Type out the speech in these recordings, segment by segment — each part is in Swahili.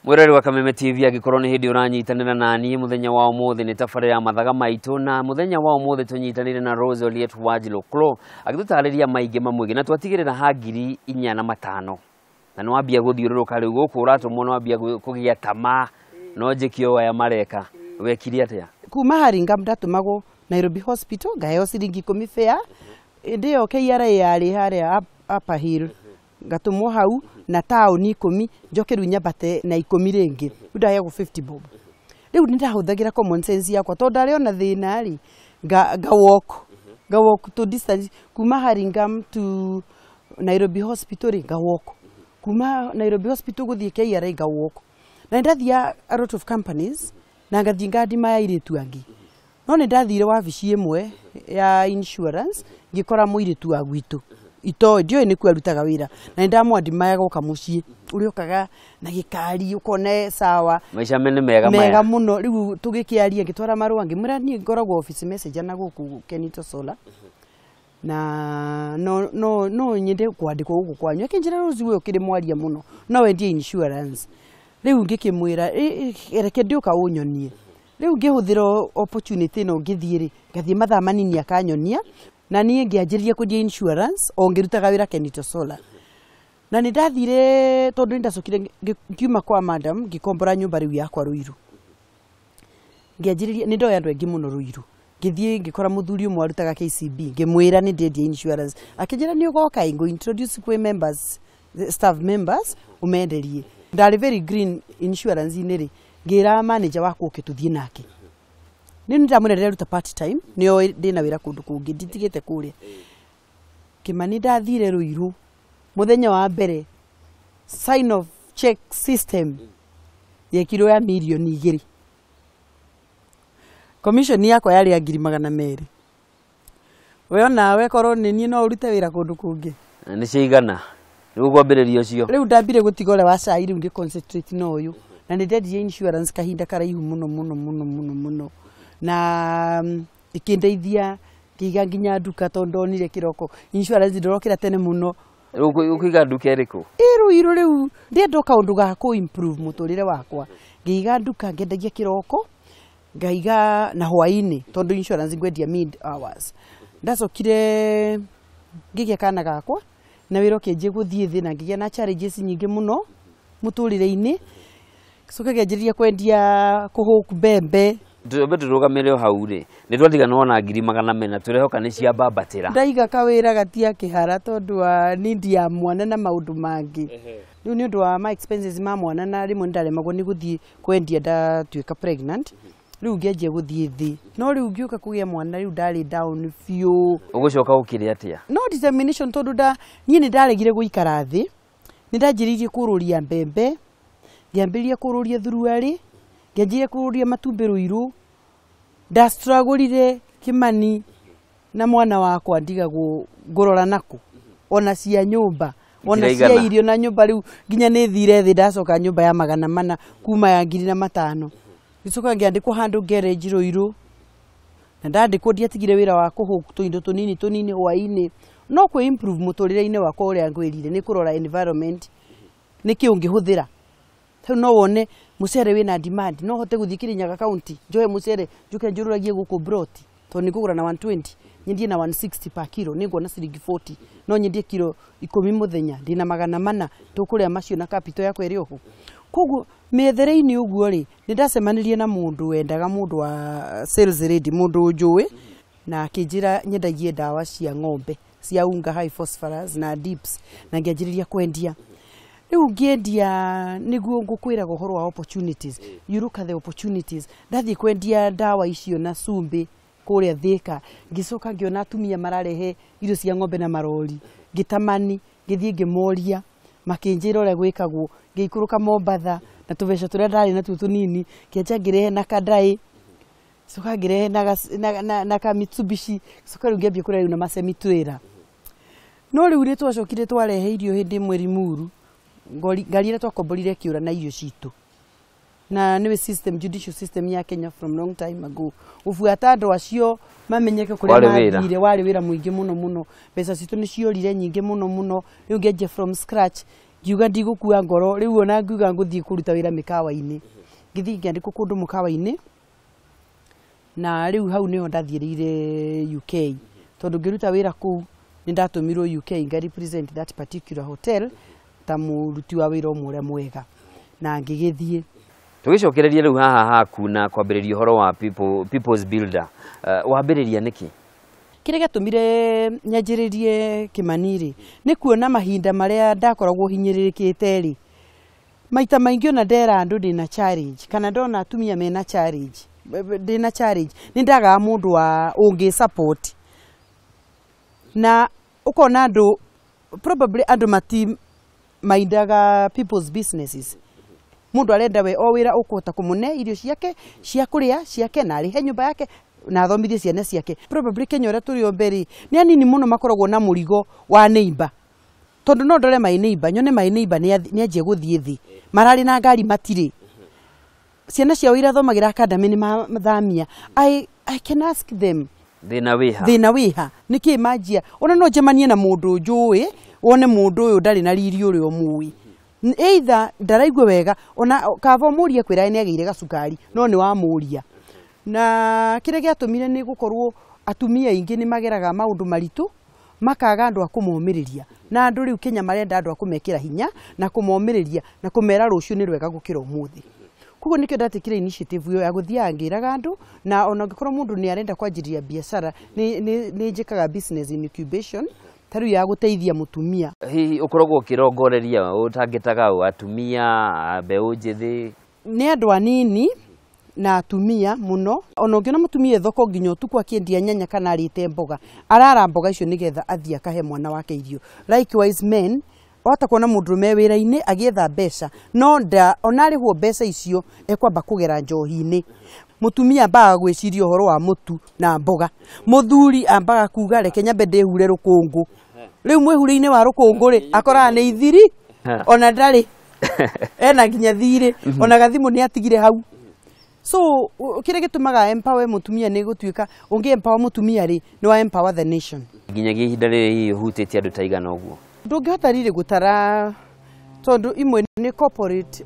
Mwirari wa Kameme TV agikorwo ni hindi uranyitanira nani muthenya wa umuthi ni tafari ya Mathaga Maitu na muthenya wa umuthi tunyitanire na Roseoliet Wanjiru Prt agitutariria maingi mamwege na twatigirira ha 4,500 na no ambia guthiururuka riu guku uratumwo no ambia kugia tama no njikio ya mareka wekiri atia kuma haringa ndatumagwo Nairobi Hospital ngaheo ciringi 10 fare ndio KRA yari haria Upper Hill ngatumwo hau na tauni 10 njokeru nyambate na 10 ringi ndahego 50 bob riu ndahuthagira common sense yakwa to ndari ona thina ri ga walk to distance kuma Haringam to Nairobi Hospital ri ga walk kuma Nairobi Hospital guthie KRA ga walk na ndathia a lot of companies na ngathie ngadi maya iritu angi no ndathire wabici imwe ya insurance ngikora muiritu wa gwitu ito ndio ni kwirutaga wira na ndamwandi maya goka mucii uriokaga na gikari ukone sawa maisha mene mega muno riu tugikiaria ngitwara marua ngimura ni ngoragwo office message na guku Kenito Solar na no nyende kwandikwo guku kwanyu akinjira ruzi we ukiri mwaria muno no wendie insurance riu ngikimwira reke ndioka unyonie riu ngihuthira opportunity no ngithiri ngathie mathaa manini akanyonia na niĩ ngĩanjĩrĩria kwendia insurance o ngĩrutaga wĩra Kenito Solar na nĩ ndathire tondũ ndacokire ngiuma kwa madam ngĩkombora nyũmba rĩu yakwa Ruiru ngĩanjĩrĩria nĩ ndoya andũ aingĩ mũno Ruiru ngĩthiĩ ngĩkora mũthuri ũmwe arutaga KCB ngĩmwĩra nĩ ndendia insurance akĩnjĩra nĩ ũgoka ngo introduce kwĩ members staff members ũmenderie ndarĩ very green insurance inĩ rĩ ngĩra manager wakwa ũke tũthiĩ nake ni ndamurerera ruta part time nio ndina wira kundu kungi nditigite kuria kimani ndathire Ruiru muthenya wa mbere sign of check system yekirwo ya milioni 2 commission yakwa yari ya 200,000 we onawe korwo ni ni no urute wira kundu kungi ni cigana riu kwambiriria ucio riu ndambire gutigole wa cai riu ngi concentrate no uyu na ndendia insurance kahinda karaihu muno na ikindeithia kiga nginya duka tondo nire kiroko insurance ndorokira tene muno ukiga duka eriku Ruiru riu ndiendo kaundu ga ku improve muturire wakwa ngiga duka ngendagia kiroko ngaiga na hwaini tondo insurance ngwendia mid hours ndacokire ngigia kana gakwa na wiro kenje guthie thina ngigia na challenges nyingi muno muturire-ini soka ngianjiria kwendia kuhuku bembe turugamire hau ri ni twatiga no na 400 turehoka ni cia babatira ndaiga kawira gatia kihara tondu wa nindi ya mwana na maundu mangi riu ni undu wa my expenses ma mwana na rimwe ndaremagwo ni guthie kwendia ndatuika pregnant riu ngianjia guthie thi no riu ngiuka kugia mwana riu ndari down few ugucoka ukiri atia no determination tondu nie ni ndaregire guikara thi ni ndanjiririe kururia mbembe ngiambiria kururia thuruari ngianjire kururia matumbi Ruiru ndastrugglire Kimani na mwana wakwa ndiga ngorora nako ona cia nyumba ona cia irio na nyumba riu nginya ni thire thi ndacoka nyumba ya 400 kuma ya 5,000 gicoka ngiandikwo handu garage Ruiru na ndandikwo ndiatigire wira wa kuhuku tuindo tunini hwaini no ku improve muturire-ini wakwa uria ngwirire ni kurora environment niki ungihuthira no wone mucere wina demand no hote guthikiri Nyaga county njoe mucere njuke njururagie guku broti to ni kugura na 120 nyendie na 160 per kilo ningo na ciringi 40 no nyendie kilo 10 muthenya ndina 400 tukuria macio na capital yakwa iri oku koguo methere-ini uguo ri ndacemanirie na mundu wendaga mundu wa sales ready mundu njui na akinjira nyendagie dawa cia ng'ombe cia unga high phosphorus na dips na ngianjiriria kwendia riu ngiendia niguo ngukwira gohoro wa opportunities you look at the opportunities ndathie kwendia dawa icio na cumbi kuria Thika ngicoka ngiona atumia mararehe irio cia ng'ombe na marori ngitamani ngithie ngimoria makinjira uria gwikagwo ngiikuruka Mombatha na tubeca turia ndari na tunini kiaja ngirehe na kadai soka ngirehe na ka Mitsubishi soka riu ngiambia kuria na masemi twira no riu ri twacokire twarehe irio hindi mweri muru ngari ira twakomborire kiura na irio citu na niwe system judicial system ya Kenya from long time ago ufuata andu acio mamenyeke kuria mathire wari wira muingi muno mbeca citu ni ciorire nyingi muno riu ngeje from scratch ngiuga ndigukua ngoro riu ona ngiuga nguthii kuruta wira mikawa-ini ngithi ngiandikwo kundu mukawa-ini na riu hau niho ndathirire UK tondu ngiruta wira kuu ni ndatumirwo UK nga represent that particular hotel ta muruti wa wira umwe mwega na ngigithie tugicokereria riu haha haku na kwambiriria horo wa people's builder wambiriria niki kire gatumire nyanjiririe Kimaniri ni kuona mahinda maria ndakoragwo hinyiririkite ri maita maingi ona ndera andu ndina challenge kana ndona atumia mena challenge ndina challenge ni ndaga mundu wa ungi support na ukona andu probably andu mati maindaga people's businesses mundu arenda we o wira ukuhota kumune irio ciake cia kuria ciake na ari he nyumba yake na athomithie ciana ciake probably Kenya ora turi omberi ni anini muno makoragwo na murigo wa neighbor tondu no ndore my neighbor nyone my neighbor ni anjie guthie thi marari na ngari matiri ciana ciao ira thomagira academy ni mathamia I can ask them thina wiha niki majia ona no jemanie na mundu njui wone mundu uyu ndari na riri uri omui either ndaraigwe wega ona kava muria kwira ni agire gacukari no ni wa muria na kire giatumire ni gukorwo atumia ingi ni mageraga maundu maritu makaga andu akumomiriria na andu riu Kenya marenda andu akumekira hinya na kumomiriria na kumera rucio ni rwega gukira umuthi kugo nikyo ndatikire initiative yo ya guthia ngiraga andu na ona gikorwo mundu ni arenda kwanjiria biashara ni njikaga business incubation taru ya guteithia mutumia hihi ukoragwo kirongoreria utangitaga atumia mbeu njithi ni andu anini na atumia muno ona ungiona mutumia thoko nginya utukwa kiendia nyanya kana arite mboga arara mboga icio nigetha athie akahe mwana wake irio likewise men wata kuona mundu me wira-ini agietha mbeca no nda onarihwo mbeca icio ekwamba kugera njohi-ini mutumia ambaga gwiciria uhoro wa mutu na mboga muthuri ambaga kuga reke nyambe ndihure rukungu riu mwihuri-ini wa rukungu ri akoraga ni ithiri ona ndari ena nginya thiri ona gathimu ni atigire hau so kire gitumaga empower mutumia ni gutuika ungi empower mutumia ri ni wa empower the nation nginyagia ihinda riri hutĩtie andu taigana uguo ndungihota riri gutara tondu imwe ni corporate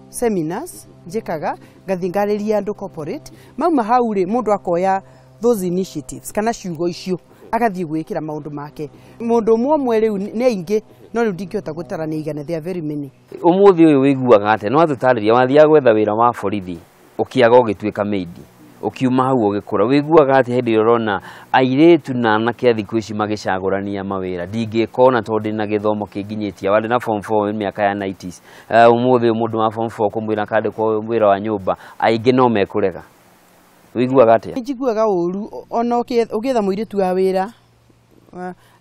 seminars njikaga ngathingariria andu corporate mauma hau ri mundu akoya those initiatives kana ciugo icio agathie gwikira maundu make mundu mwe riu ni aingi no riu ndingihota gutara ni igana they are very many umuthi uyu wiguaga ate no atutariria wathia gwetha wira wa borithi ukiaga ugituika maidi ukiuma hau ugikura wiguaga ate hindi urona airetu na anake athiku ici magicagurania mawira ndingikona tondu na githomo kinginyitia wali na form 4 miaka ya 90s umuthi mundu wa form 4 kumwira kande kwa wira wa nyumba aingi no mekurega wiguaga ate njiguaga uru ona ugetha muiritu wa wira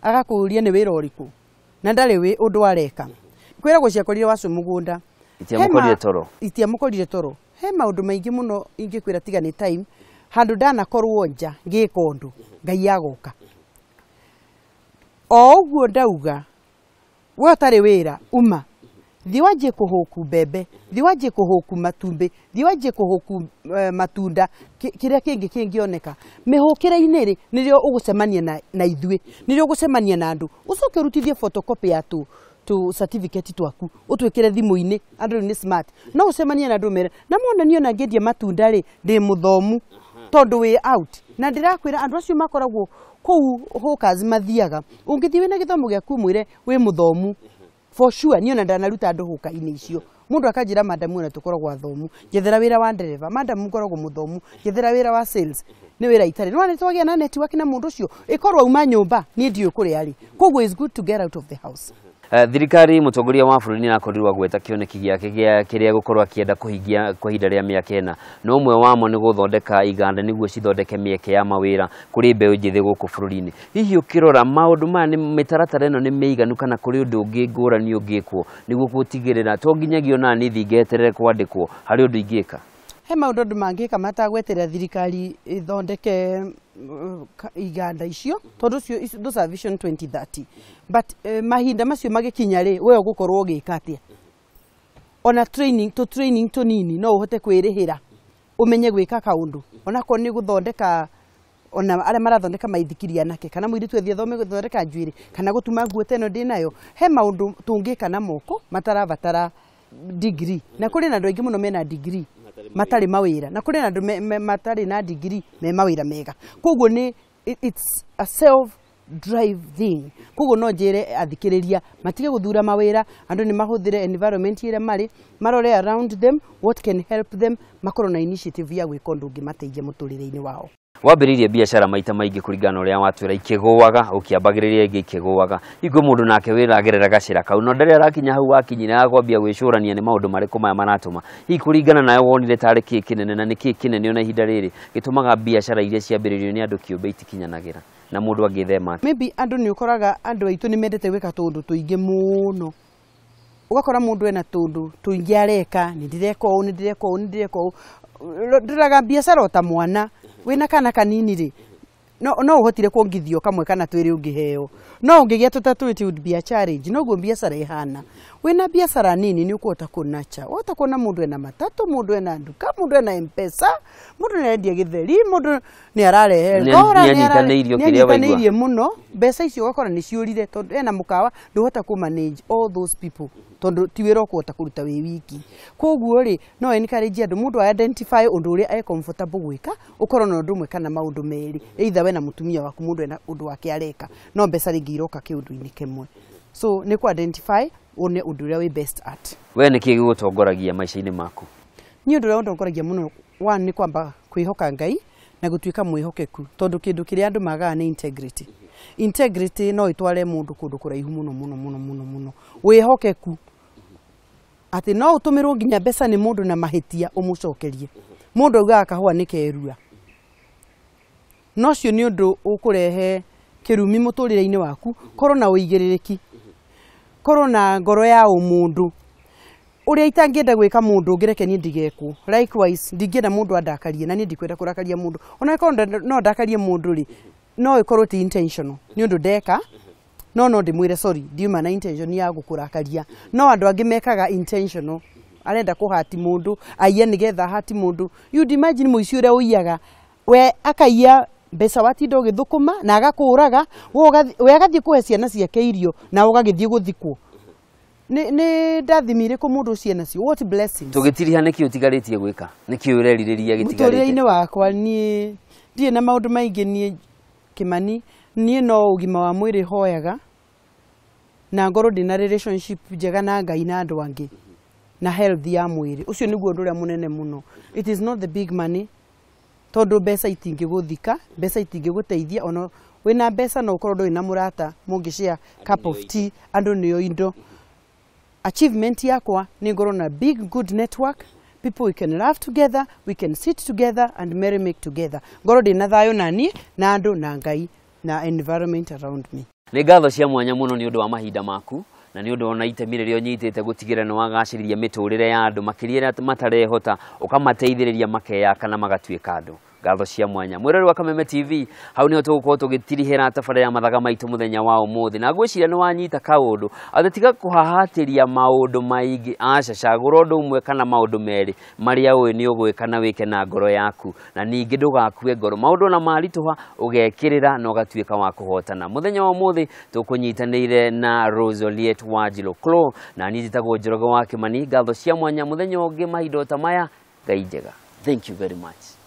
agakuria ni wira uriku na ndari wi undu areka kwira guciakorire wacu mugunda itiamukorire toro he maundu maingi muno ingikwira tiga ni time handu ndanakorwo nja ngika undu ngai agoka o uguo ndauga we utari wira uma thi wanjie kuhuku mbembe thi wanjie kuhuku matumbi thi wanjie kuhuku matunda kiria kingioneka mihukire-ini ri nirio ugucemania na ithue nirio ugucemania na andu ucoke rutithie photocopy ya tu certificate twaku utwikire thimu-ini andu ni smart no ucemania na andu mere na monanio na ngendia matunda ri ndi muthomu tondu wi out na ndirakwira andu acio makoragwo kuu hokazi mathiaga ungithie wina githomo giaku mwire wi muthomu for sure niona ndanaruta andu huka-ini icio mundu akanjira madam ona tukoragwo athomu jethera wira wa ndereva madam mukoragwo muthomu jethera wira wa sales ni wira itari no twagia na network na mundu ucio ikorwo uma nyumba ni ndio kuri ari kogwo is good to get out of the house thirikari mutongoria wa bururi ni akorirwa gweta kioneki giake kiria gukorwa akienda kuhingia kwa ihinda ria miaka ena no umwe wamo ni guthondeka iganda niguo cithondeke mieke ya mawira kuri mbeu njithi guku bururi-ini hihi ukirora maundu maya ni mitaratara ino ni meiganu kana kuri undu ungi ngurani ungikwo niguo gutigirira to nginyagio na ni thingeterere kwandikwo hari undu ingika he maundu andu mangika matagweterera thirikari ithondeke iganda icio tondu those are vision 2030 but mahinda macio magikinya ri we ugukorwo ugika atia ona training tunini no uhote kwirihira umenye gwika kaundu ona ko ni guthondeka ona aria marathondeka maithikiria nake kana muiritu ethi thome guthondeka njuiri kana gutuma nguo teno ndinayo he maundu tungika na moko matarabatara degree na kuri na andu aingi muno mena degree matari mawira na kuri na andu matari na degree me mawira mega koguo ni it's a self drive thing koguo no njire athikiriria matige guthura mawira andu ni mahuthire environment ire mari marore around them what can help them makoro na initiative ya gwika undu ungi mateithia muturire-ini wao. Wambiririe biashara maita maingi kuringana uria watwira ikiguaga ukiambagiriria ingi ikiguaga igwe mundu nake wiragerera gacira kau no ndari arakinya hau wakinyira akwambia gwicurania ni maundu mariku maya maratuma hi kuringana nayo wonire tari ki kinene na niki kinene ona ihinda riri gitumaga biashara iria ciambiririo ni andu kiumbe itikinyanagira na mundu angithema maybe andu ni ukoraga andu aitu ni mendete gwika tundu tuingi muno ugakora mundu ena tundu tuingi areka ni ndireka u ndiraga biashara ota mwana wina kana kanini ri no uhotire kuongithio kamwe kana twiri ungiheo no ungigia tutatwiti would be a challenge no go biashara ihana wina biashara nini ni ukuota kunacha wota kuona mundu ena matatu mundu ena nduka mundu ena mpesa mundu nendia githeri mundu ni ararehe ngora ni aranyitaneirio kiria waigua muno mbeca icio gakora ni ciurire tondu ena mukawa nduhota ku manage all those people tondu tiwira kuota kuruta wi wiki koguo ri no encourage andu mundu identify undu uria ai comfortable gwika ukoro no ndumwe kana maundu meri either we na mutumia waku mundu ena undu wake areka no mbeca ringi iroka kiundu-ini kimwe so ni ku identify one undu uria we best at we ni ki gutongoragia maisha-ini maku ni undu uria ndongoragia muno one ni kwamba kwihoka Ngai na gutuika mwihokeku tondu kindu kiria andu magaga ni integrity no itware mundu kundu kuraihu muno wihokeku ati no utumirwo nginya mbeca ni mundu na mahitia umucokerie mundu augaga kahua ni kerua no cio ni undu ukurehe kirumi muturire-ini waku korwo na uigiririki korwo na ngoro ya umundu uria itangienda gwika mundu ngireke ni ndigekwo likewise ndingienda mundu andakarie na ni ndikwenda kurakaria mundu ona korwo no ndakarie mundu ri no ikorwo ti intentional ni undu ndeka no ndimwire sorry ndiuma na intention ya gukurakaria no andu angi mekaga intentional arenda kuhati mundu aiya nigetha hati mundu you imagine muici uria uiyaga we akaiya mbeca watinda ugithukuma na agakuraga we agathie kuhe ciana ciake irio na ugagithie guthikwo ni ndathimire ku mundu ciana cio what blessings tugitiriha niki utigaritie gwika niki ureririria gitigarite muturire-ini wakwa ni ndie na maundu maingi ni Kimani ni no ugima wa mwiri hoyaga na ngoro ndina relationship njega na Ngai na andu angi na health ya mwiri ucio niguo undu uria munene muno it is not the big money tondu mbeca itingi guthika mbeca itingi guteithia ono wina mbeca no ukorwo ndui na murata mungishare cup of tea andu niyo indo achievement yakwa ni ngoro na big good network people we can laugh together we can sit together and merry make together ngoro ndina thayo nani na andu na Ngai na environment around me ni ngatho cia mwanya muno ni undu wa mahinda maku na ni undu ona itemi riria unyitite gutigirira ni wagaciriria miturire ya andu makiria matarehota ukamateithiriria makeyaka na magatuika andu ngatho cia mwanya mwirori wa Kameme TV hau ni tugukorwo tugitirihira tabara ya Mathaga Maitu muthenya wa umuthi na ngwiciria ni wanyita kaundu atitiga kuhahatiria maundu maingi aca cagura undu umwe kana maundu meri maria uyu ni ugwika na wike na ngoro yaku na ningi ndugakue ngoro maundu na marituha ugekirira na ugatuika wa kuhotana muthenya wa umuthi tukunyitanire na Roseoliet Wanjiru Prt na ni njitagwo Njoroge wa Kimani ngatho cia mwanya muthenya ungi mahinda ta maya Ngai njega thank you very much.